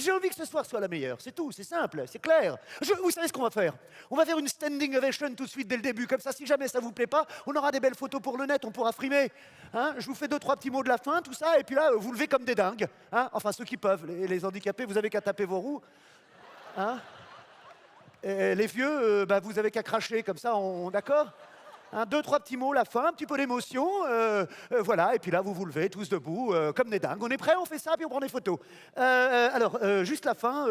J'ai envie que ce soir soit la meilleure, c'est tout, c'est simple, c'est clair. Vous savez ce qu'on va faire? On va faire une standing ovation tout de suite dès le début, comme ça si jamais ça vous plaît pas, on aura des belles photos pour le net, on pourra frimer. Hein, je vous fais 2, 3 petits mots de la fin, tout ça, et puis là, vous levez comme des dingues. Hein, enfin, ceux qui peuvent, les handicapés, vous avez qu'à taper vos roues. Hein, et les vieux, vous avez qu'à cracher, comme ça, d'accord? Hein, 2, 3 petits mots, la fin, un petit peu d'émotion, voilà, et puis là, vous vous levez tous debout, comme des dingues. On est prêts, on fait ça, puis on prend des photos. Juste la fin,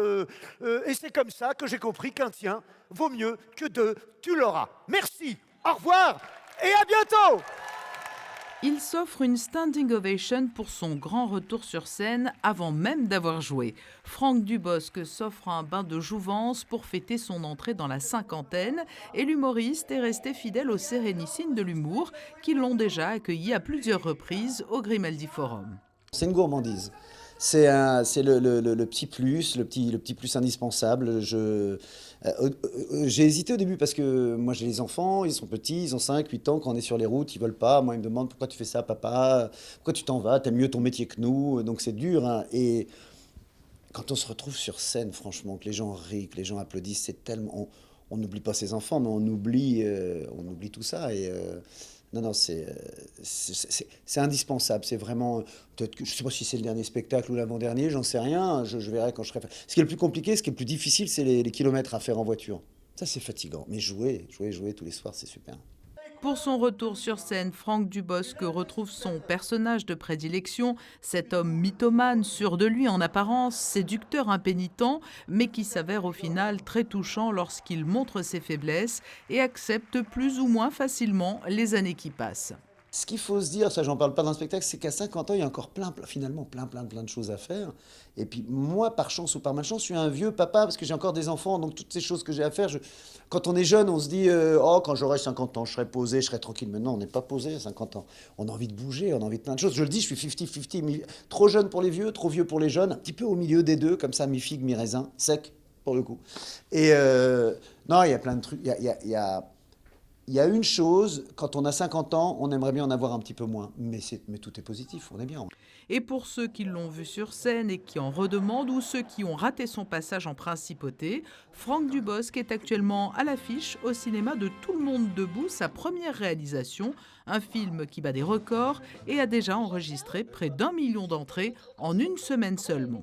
et c'est comme ça que j'ai compris qu'un tien vaut mieux que deux, tu l'auras. Merci, au revoir, et à bientôt. Il s'offre une standing ovation pour son grand retour sur scène avant même d'avoir joué. Franck Dubosc s'offre un bain de jouvence pour fêter son entrée dans la cinquantaine et l'humoriste est resté fidèle aux Sérénissime de l'humour qui l'ont déjà accueilli à plusieurs reprises au Grimaldi Forum. C'est une gourmandise. C'est le petit plus, le petit plus indispensable. J'ai hésité au début parce que moi j'ai les enfants, ils sont petits, ils ont 5, 8 ans, quand on est sur les routes, ils veulent pas. Moi ils me demandent pourquoi tu fais ça papa, pourquoi tu t'en vas, t'aimes mieux ton métier que nous, donc c'est dur. Hein. Et quand on se retrouve sur scène, franchement, que les gens rient, que les gens applaudissent, c'est tellement... On n'oublie pas ses enfants, mais on oublie tout ça. Et non, non, c'est indispensable. C'est vraiment... Peut-être que, je ne sais pas si c'est le dernier spectacle ou l'avant-dernier, j'en sais rien. Je verrai quand je serai... Ce qui est le plus compliqué, ce qui est le plus difficile, c'est les kilomètres à faire en voiture. Ça, c'est fatigant. Mais jouer tous les soirs, c'est super. Pour son retour sur scène, Franck Dubosc retrouve son personnage de prédilection, cet homme mythomane, sûr de lui en apparence, séducteur impénitent, mais qui s'avère au final très touchant lorsqu'il montre ses faiblesses et accepte plus ou moins facilement les années qui passent. Ce qu'il faut se dire, ça j'en parle pas dans le spectacle, c'est qu'à 50 ans, il y a encore plein de choses à faire. Et puis moi, par chance ou par malchance, je suis un vieux papa parce que j'ai encore des enfants, donc toutes ces choses que j'ai à faire. Quand on est jeune, on se dit oh, quand j'aurai 50 ans, je serai posé, je serai tranquille. Mais non, on n'est pas posé à 50 ans. On a envie de bouger, on a envie de plein de choses. Je le dis, je suis 50-50, trop jeune pour les vieux, trop vieux pour les jeunes, un petit peu au milieu des deux, comme ça, mi-figue, mi-raisin, sec, pour le coup. Et non, il y a plein de trucs. Il y a une chose, quand on a 50 ans, on aimerait bien en avoir un petit peu moins. Mais tout est positif, on est bien. Et pour ceux qui l'ont vu sur scène et qui en redemandent, ou ceux qui ont raté son passage en principauté, Franck Dubosc est actuellement à l'affiche au cinéma de Tout le monde debout, sa première réalisation, un film qui bat des records et a déjà enregistré près d'1 million d'entrées en une semaine seulement.